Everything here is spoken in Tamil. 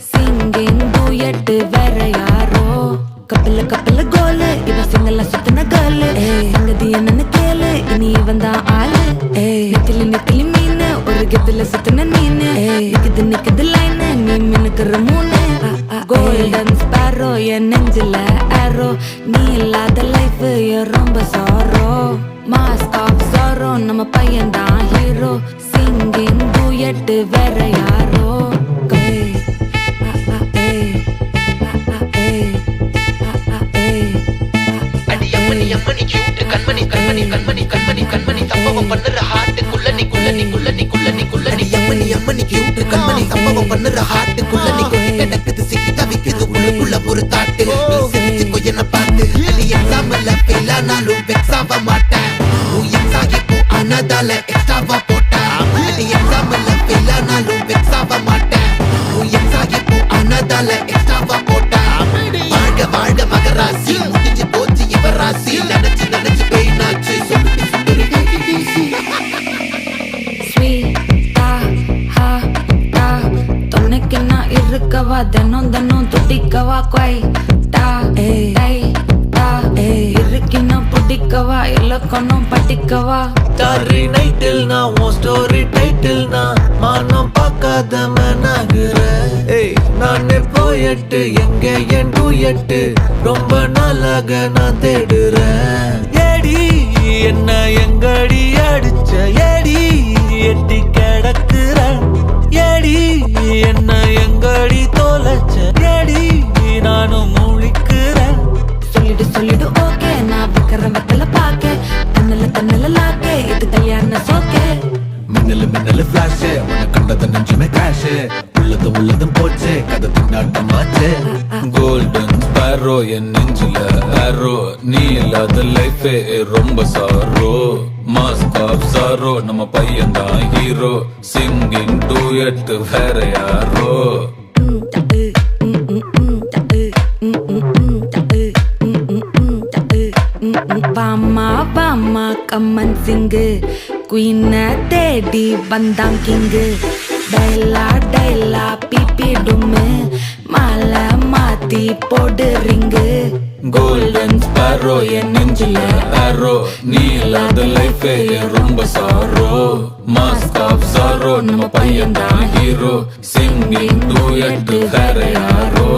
சிங்கிங் டூயட் வேற யாரோ கப்பல கோலு இவ சிங்கல்ல சுத்தின கேர்ளு சங்கதி என்னன்னு கேளு இனி இவன் தான் ஆளு நெத்திலி மீன் ஒரு கெத்துல சுத்தின மீன் நிக்குது லைன் நீ மினுக்குற மூணு கோல்டன் ஸ்பாரோ என் நெஞ்சில ஆரோ நீ இல்லாத லைஃப் ரொம்ப சாரோ மாஸ்க் ஆஃப் சாரோ நம்ம பையன் தான் ஹீரோ சிங்கிங் டூயட் வேற யாரோ சம்பவம் பண்ணுற ஹார்ட்டுக்குள்ள நீ கியூட் கண்மணி சம்பவம் பண்ணுற ஹார்ட்டுக்குள்ள நீ கிடக்குது சிக்கி தவிக்குது உள்ளுக்குள்ள ஒரு தாட்டு நீ சிரிச்சுக்கோ என்ன பார்த்து அது எக்ஸாம்ல ஃபெயில் ஆனாலும் வெக்ஸ் ஆக மாட்டேன் உன் எக்ஸ் ஆகி போ ஆனதால எக்ஸ்ட்ராவா போட்டேன் அது எக்ஸாம்ல ஃபெயில் ஆனாலும் வெக்ஸ் ஆக மாட்டேன் உன் எக்ஸ் ஆகி போ ஆனதால எக்ஸ்ட்ராவா போட்டேன் வாழ்க வாழ்க மகராசி முடிஞ்சு போச்சு இவ ராசி நினைச்சு பெயினாச்சு சொல்லிட்டு சுந்தரி இருக்கவா தினம் துடிக்கவா குவைட்டா இருக்கினும் பிடிக்கவா இலக்கணும் படிக்கவா ஸ்டாரி நைட்டில் நான் உன் ஸ்டோரி டைட்டில் நான் மானம் பார்க்காத மனாகுற நானே போயட்டு எங்க என் டூயட்டு ரொம்ப நாளாக நான் தேடுறேன் ஏடி என்ன எங்கடி அடிச்ச ஏடி எட்டி கிடக்குற ஏடி என்ன எங்கடி தோலச்ச ஏடி நானும் முழிக்கிறேன் சொல்லிடு ஓகே நான் வைக்கிற வெத்தல பாக்க தன்னல லாக்கே இது கல்யாண சோக்கே மின்னலு ஃபிளாஷ் உன்னை கண்டத நெஞ்சுமே கிராஷ் உள்ளதும் போச்சு கதை தின்னாட்டமாச்சு கோல்டன் ஸ்பாரோ என் நெஞ்சில ஆரோ நீ இல்லாத லைஃபே ரொம்ப சாரோ மாஸ்க் ஆஃப் சாரோ நம்ம பையன் தான் ஹீரோ சிங்கிங் டூயட் வேற யாரோ வாமா கம்மன் சிங்கு குயின தேடி வந்தான் கிங்கு டைலா பிபி டும்மு மாலை மாத்தி போடு ரிங்கு கோல்டன் ஸ்பாரோ என் நெஞ்சில ஆரோ நீ இல்லாத லைஃபே ரொம்ப சாரோ மாஸ்க் ஆஃப் சாரோ நம்ம பையன் தான் ஹீரோ சிங்கிங் டூயட் வேற யாரோ